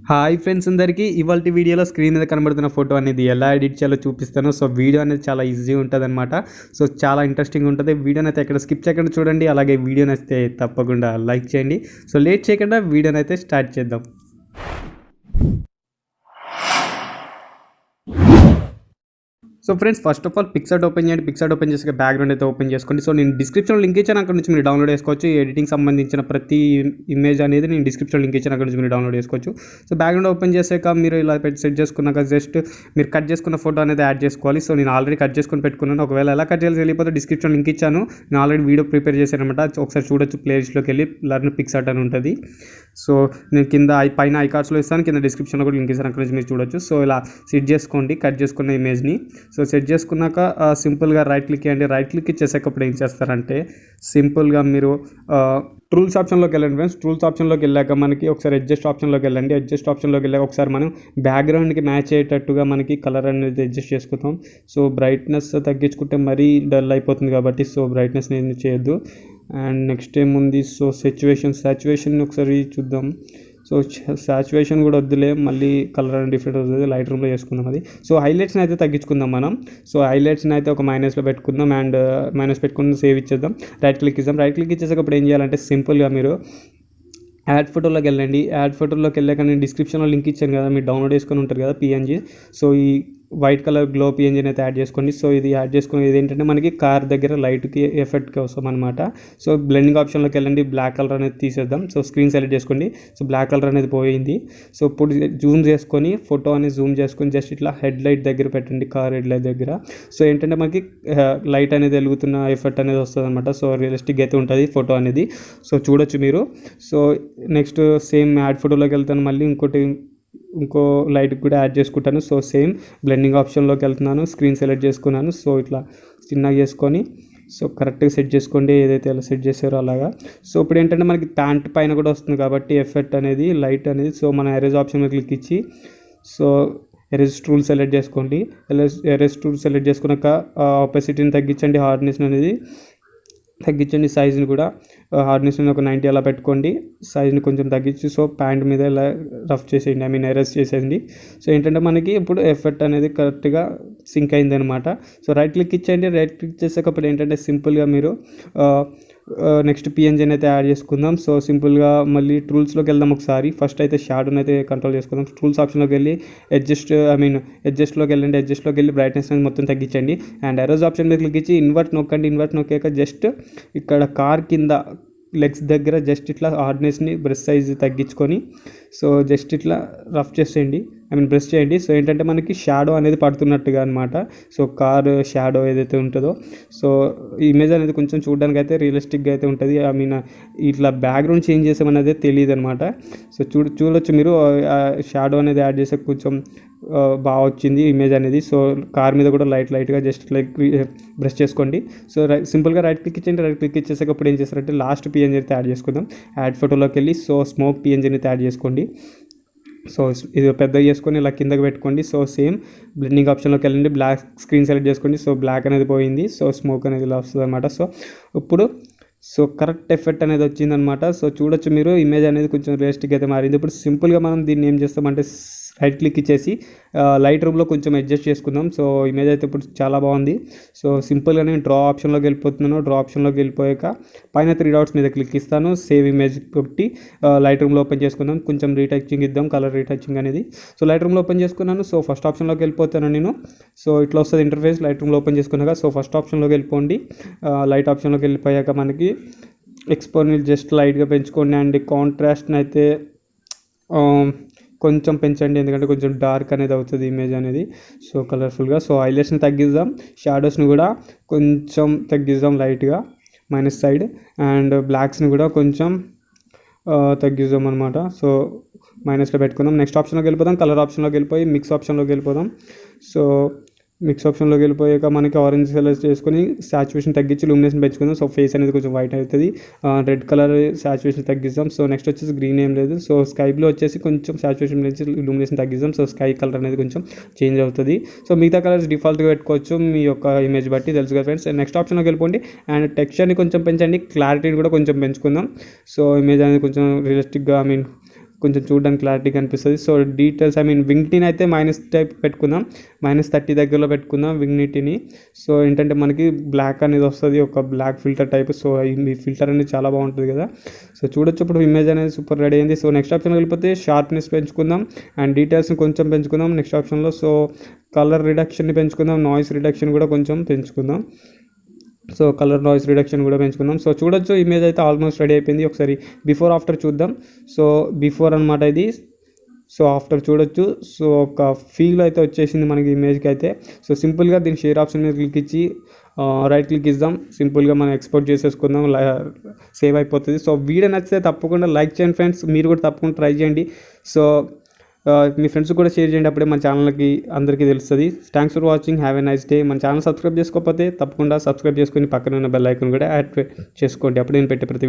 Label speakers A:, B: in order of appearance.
A: Hi friends అందరికీ ఇవాల్టి వీడియోలో స్క్రీన్ మీద కనబడుతున్న ఫోటో అనేది ఎలా ఎడిట్ చేయాలో చూపిస్తాను. సో వీడియో అనేది చాలా ఈజీ ఉంటుందన్నమాట. సో చాలా ఇంట్రెస్టింగ్ ఉంటుంది. వీడియోని అయితే ఎక్కడ స్కిప్ చేయకుండా చూడండి. అలాగే వీడియోని అయితే తప్పకుండా లైక్ చేయండి. సో లేట్ చేయకుండా వీడియోని అయితే స్టార్ట్ చేద్దాం. So friends first of all Picsart open చేయండి. పిక్సార్ట్ ఓపెన్ చేసి బ్యాక్గ్రౌండ్ అయితే ఓపెన్ చేసుకోండి. సో నేను డిస్క్రిప్షన్లో లింక్ ఇచ్చాను, అక్కడ నుంచి మీరు డౌన్లోడ్ చేసుకోవచ్చు. ఎడిటింగ్ సంబంధించిన ప్రతి ఇమేజ్ అనేది నేను డిస్క్రిప్షన్లో లింక్ ఇచ్చాను, అక్కడ నుంచి మీరు డౌన్లోడ్ చేసుకోవచ్చు. సో బ్యాక్గ్రౌండ్ ఓపెన్ చేసాక మీరు ఇలా సెట్ చేసుకున్నాక జస్ట్ మీరు కట్ చేసుకున్న ఫోటో అనేది యాడ్ చేసుకోవాలి. సో నేను ఆల్రెడీ కట్ చేసుకొని పెట్టుకున్నాను. ఒకవేళ ఎలా కట్ చేయాలి వెళ్ళిపోతే డిస్క్రిప్షన్ లింక్ ఇచ్చాను. నేను ఆల్రెడీ వీడియో ప్రిపేర్ చేశాను అనమాట. ఒకసారి చూడొచ్చు, ప్లేలిస్ట్లోకి వెళ్ళి లర్న్ పిక్సార్ట్ అని ఉంటుంది. సో నేను కింద పైన ఐకార్డ్స్లో ఇస్తాను, కింద డిస్క్రిప్షన్లో కూడా లింక్ ఇస్తాను, అక్కడ నుంచి మీరు చూడొచ్చు. సో ఇలా సెట్ చేసుకోండి కట్ చేసుకున్న ఇమేజ్ని. సో సెట్ చేసుకున్నాక సింపుల్గా రైట్ క్లిక్ చేయండి. రైట్ క్లిక్ చేసేటప్పుడు ఏం చేస్తారంటే సింపుల్గా మీరు టూల్స్ ఆప్షన్లోకి వెళ్ళండి ఫ్రెండ్స్. టూల్స్ ఆప్షన్లోకి వెళ్ళాక మనకి ఒకసారి అడ్జస్ట్ ఆప్షన్లోకి వెళ్ళండి. అడ్జస్ట్ ఆప్షన్లోకి వెళ్ళాక ఒకసారి మనం బ్యాక్గ్రౌండ్కి మ్యాచ్ అయ్యేటట్టుగా మనకి కలర్ అనేది అడ్జస్ట్ చేసుకుంటాం. సో బ్రైట్నెస్ తగ్గించుకుంటే మరీ డల్ అయిపోతుంది కాబట్టి సో బ్రైట్నెస్ ఏమి చేయొద్దు. అండ్ నెక్స్ట్ ఏముంది, సో సాచురేషన్ ఒకసారి చూద్దాం. సో సాచురేషన్ కూడా వద్దులే, మళ్ళీ కలర్ అనేది డిఫరెంట్ అవుతుంది. లైట్ రూమ్లో చేసుకుందాం అది. సో హైలైట్స్ని అయితే తగ్గించుకుందాం మనం. సో హైలైట్స్ని అయితే ఒక మైనస్లో పెట్టుకుందాం. అండ్ మైనస్ పెట్టుకుని సేవ్ ఇచ్చేద్దాం. రైట్ క్లిక్ ఇద్దాం. రైట్ క్లిక్ ఇచ్చేసప్పుడు ఏం చేయాలంటే సింపుల్గా మీరు యాడ్ ఫోటోలోకి వెళ్ళండి. యాడ్ ఫోటోలోకి వెళ్ళాక నేను డిస్క్రిప్షన్లో లింక్ ఇచ్చాను కదా, మీరు డౌన్లోడ్ చేసుకొని ఉంటారు కదా పిఎన్జీ. సో ఈ వైట్ కలర్ గ్లో పిఎన్జీని అయితే యాడ్ చేసుకోండి. సో ఇది యాడ్ చేసుకుని ఇది ఏంటంటే మనకి కార్ దగ్గర లైట్కి ఎఫెక్ట్కి వస్తాం అనమాట. సో బ్లెండింగ్ ఆప్షన్లోకి వెళ్ళండి. బ్లాక్ కలర్ అనేది తీసేద్దాం. సో స్క్రీన్ సెలెక్ట్ చేసుకోండి. సో బ్లాక్ కలర్ అనేది పోయింది. సో ఇప్పుడు జూమ్ చేసుకొని ఫోటో అనేది జూమ్ చేసుకొని జస్ట్ ఇట్లా హెడ్ లైట్ దగ్గర పెట్టండి, కార్ హెడ్ లైట్ దగ్గర. సో ఏంటంటే మనకి లైట్ అనేది వెలుగుతున్న ఎఫెక్ట్ అనేది వస్తుంది అనమాట. సో రియలిస్టిక్ అయితే ఉంటుంది ఫోటో అనేది. సో చూడొచ్చు మీరు. సో నెక్స్ట్ సేమ్ యాడ్ ఫోటోలోకి వెళ్తాను. మళ్ళీ ఇంకో లైట్ కూడా యాడ్ చేసుకుంటాను. సో సేమ్ బ్లెండింగ్ ఆప్షన్లోకి వెళ్తున్నాను. స్క్రీన్ సెలెక్ట్ చేసుకున్నాను. సో ఇట్లా చిన్నగా చేసుకొని సో కరెక్ట్గా సెట్ చేసుకోండి, ఏదైతే ఎలా సెట్ చేశారో అలాగా. సో ఇప్పుడు ఏంటంటే మనకి ప్యాంట్ పైన కూడా వస్తుంది కాబట్టి ఎఫెక్ట్ అనేది లైట్ అనేది. సో మన ఎరేజ్ ఆప్షన్ మీద క్లిక్ ఇచ్చి సో ఎరేజ్ టూల్ సెలెక్ట్ చేసుకోండి. ఎరేజ్ టూల్ సెలెక్ట్ చేసుకున్నాక ఆపోసిటీని తగ్గించండి, హార్డ్నెస్ అనేది తగ్గించండి, సైజ్ని కూడా హార్డ్నెస్ని ఒక 90 అలా పెట్టుకోండి. సైజ్ని కొంచెం తగ్గించి సో ప్యాంట్ మీద ఇలా రఫ్ చేసేయండి, ఎరేజ్ చేసేయండి. సో ఏంటంటే మనకి ఇప్పుడు ఎఫెక్ట్ అనేది కరెక్ట్గా సింక్ అయింది అనమాట. సో రైట్ క్లిక్ ఇచ్చేయండి. రైట్ క్లిక్ చేసేటప్పుడు ఏంటంటే సింపుల్గా మీరు నెక్స్ట్ పిఎన్జీని అయితే యాడ్ చేసుకుందాం. సో సింపుల్గా మళ్ళీ టూల్స్లోకి వెళ్దాం ఒకసారి. ఫస్ట్ అయితే షాడోని అయితే కంట్రోల్ చేసుకుందాం. టూల్స్ ఆప్షన్లోకి వెళ్ళి అడ్జస్ట్లోకి వెళ్ళండి. అడ్జస్ట్లోకి వెళ్ళి బ్రైట్నెస్ అనేది మొత్తం తగ్గించండి. అండ్ ఎరేజ్ ఆప్షన్ మీద క్లిక్ ఇచ్చి ఇన్వర్ట్ నొక్కండి. ఇన్వర్ట్ నొక్కాక జస్ట్ ఇక్కడ కార్ కింద లెగ్స్ దగ్గర జస్ట్ ఇట్లా హార్డ్నెస్ని బ్రష్ సైజ్ తగ్గించుకొని సో జస్ట్ ఇట్లా రఫ్ చేసేయండి, బ్రష్ చేయండి. సో ఏంటంటే మనకి షాడో అనేది పడుతున్నట్టుగా అనమాట. సో కార్ షాడో ఏదైతే ఉంటుందో సో ఇమేజ్ అనేది కొంచెం చూడడానికి అయితే రియలిస్టిక్గా అయితే ఉంటుంది. ఇట్లా బ్యాక్గ్రౌండ్ చేంజ్ చేసామనేది తెలియదు అనమాట. సో చూడొచ్చు మీరు షాడో అనేది యాడ్ చేసే కొంచెం బాగా వచ్చింది ఇమేజ్ అనేది. సో కార్ మీద కూడా లైట్గా జస్ట్ లైక్ బ్రష్ చేసుకోండి. సో సింపుల్గా రైట్ క్లిక్ ఇచ్చేయండి. రైట్ క్లిక్ ఇచ్చేసేటప్పుడు ఏం చేస్తారంటే లాస్ట్ పిఎన్జీ అయితే యాడ్ చేసుకుందాం. యాడ్ ఫోటోలోకి వెళ్ళి సో స్మోక్ పిఎన్జీని అయితే యాడ్ చేసుకోండి. సో ఇది పెద్దగా చేసుకొని ఇలా కిందకి పెట్టుకోండి. సో సేమ్ బ్లెండింగ్ ఆప్షన్లోకి వెళ్ళండి. బ్లాక్ స్క్రీన్ సెలెక్ట్ చేసుకోండి. సో బ్లాక్ అనేది పోయింది. సో స్మోక్ అనేది ఇలా వస్తుంది అనమాట. సో ఇప్పుడు సో కరెక్ట్ ఎఫెక్ట్ అనేది వచ్చిందనమాట. సో చూడొచ్చు మీరు ఇమేజ్ అనేది కొంచెం రియలిస్టిక్ అయితే మారింది. ఇప్పుడు సింపుల్గా మనం దీన్ని ఏం చేస్తామంటే రైట్ క్లిక్ ఇచ్చేసి లైట్ రూమ్లో కొంచెం అడ్జస్ట్ చేసుకుందాం. సో ఇమేజ్ అయితే ఇప్పుడు చాలా బాగుంది. సో సింపుల్గా నేను డ్రా ఆప్షన్లోకి వెళ్ళిపోతున్నాను. డ్రా ఆప్షన్లోకి వెళ్ళిపోయాక పైన 3 డాట్స్ మీద క్లిక్ ఇస్తాను. సేవ్ ఇమేజ్ కొట్టి లైట్ రూమ్లో ఓపెన్ చేసుకుందాం. కొంచెం రీటచింగ్ ఇద్దాం, కలర్ రీటచింగ్ అనేది. సో లైట్ రూమ్లో ఓపెన్ చేసుకున్నాను. సో ఫస్ట్ ఆప్షన్లోకి వెళ్ళిపోతాను నేను. సో ఇట్లా వస్తుంది ఇంటర్ఫేస్. లైట్ రూమ్లో ఓపెన్ చేసుకున్నాక సో ఫస్ట్ ఆప్షన్లోకి వెళ్ళిపోండి. లైట్ ఆప్షన్లోకి వెళ్ళిపోయాక మనకి ఎక్స్పోని జస్ట్ లైట్గా పెంచుకోండి. అండ్ కాంట్రాస్ట్ని అయితే కొంచెం పెంచండి, ఎందుకంటే కొంచెం డార్క్ అనేది అవుతుంది ఇమేజ్ అనేది సో కలర్ఫుల్గా. సో హైలైట్స్ని తగ్గిద్దాం, షాడోస్ని కూడా కొంచెం తగ్గిద్దాం లైట్గా మైనస్ సైడ్. అండ్ బ్లాక్స్ని కూడా కొంచెం తగ్గిద్దాం అనమాట. సో మైనస్లో పెట్టుకుందాం. నెక్స్ట్ ఆప్షన్లోకి వెళ్ళిపోదాం. కలర్ ఆప్షన్లోకి వెళ్ళిపోయి మిక్స్ ఆప్షన్లోకి వెళ్ళిపోదాం. సో మిక్స్ ఆప్షన్లోకి వెళ్ళిపోయాక మనకి ఆరెంజ్ కలర్ చేసుకొని సాచురేషన్ తగ్గించి లూమినేషన్ పెంచుకుందాం. సో ఫేస్ అనేది కొంచెం వైట్ అవుతుంది. రెడ్ కలర్ సాచురేషన్ తగ్గిస్తాం. సో నెక్స్ట్ వచ్చేసి గ్రీన్ ఏం లేదు. సో స్కై బ్లూ వచ్చేసి కొంచెం సాచురేషన్ పెంచి లూమినేషన్ తగ్గిస్తాం. సో స్కై కలర్ అనేది కొంచెం చేంజ్ అవుతుంది. సో మిగతా కలర్స్ డిఫాల్ట్గా పెట్టుకోవచ్చు మీ యొక్క ఇమేజ్ బట్టి, తెలుసు కదా ఫ్రెండ్స్. నెక్స్ట్ ఆప్షన్లోకి వెళ్ళిపోండి. అండ్ టెక్స్చర్ని కొంచెం పెంచండి, క్లారిటీని కూడా కొంచెం పెంచుకుందాం. సో ఇమేజ్ అనేది కొంచెం రియలిస్టిక్గా కొంచెం చూడడానికి క్లారిటీ కనిపిస్తుంది. సో డీటెయిల్స్ వింగ్టీని అయితే మైనస్ టైప్ పెట్టుకుందాం, -30 దగ్గరలో పెట్టుకుందాం వింగ్నిటీని. సో ఏంటంటే మనకి బ్లాక్ అనేది వస్తుంది, ఒక బ్లాక్ ఫిల్టర్ టైప్. సో ఈ ఫిల్టర్ అనేది చాలా బాగుంటుంది కదా. సో చూడొచ్చు ఇప్పుడు ఇమేజ్ అనేది సూపర్ రెడీ అయింది. సో నెక్స్ట్ ఆప్షన్ వెళ్ళిపోతే షార్ప్నెస్ పెంచుకుందాం అండ్ డీటెయిల్స్ని కొంచెం పెంచుకుందాం నెక్స్ట్ ఆప్షన్లో. సో కలర్ రిడక్షన్ని పెంచుకుందాం, నాయిస్ రిడక్షన్ కూడా కొంచెం పెంచుకుందాం. సో కలర్ నాయిస్ రిడక్షన్ కూడా పెంచుకుందాం. సో చూడొచ్చు ఇమేజ్ అయితే ఆల్మోస్ట్ రెడీ అయిపోయింది. ఒకసారి బిఫోర్ ఆఫ్టర్ చూద్దాం. సో బిఫోర్ అనమాట ఇది. సో ఆఫ్టర్ చూడొచ్చు. సో ఒక ఫీల్ అయితే వచ్చేసింది మనకి ఇమేజ్కి అయితే. సో సింపుల్గా దీని షేర్ ఆప్షన్ మీద క్లిక్ ఇచ్చి రైట్ క్లిక్ ఇద్దాం, సింపుల్గా మనం ఎక్స్పోర్ట్ చేసేసుకుందాం, సేవ్ అయిపోతుంది. సో వీడియో నచ్చితే తప్పకుండా లైక్ చేయండి ఫ్రెండ్స్, మీరు కూడా తప్పకుండా ట్రై చేయండి. సో మీ ఫ్రెండ్స్ కూడా షేర్ చేయండి, అప్పుడే మన ఛానల్కి అందరికీ తెలుస్తుంది. Thanks for watching, have a nice day. మన ఛానల్ సబ్స్క్రైబ్ చేసుకోకపోతే తప్పకుండా సబ్స్క్రైబ్ చేసుకొని పక్కన ఉన్న బెల్ ఐకాన్ కూడా యాడ్ చేసుకోండి, అప్పుడే నేను పెట్టే ప్రతి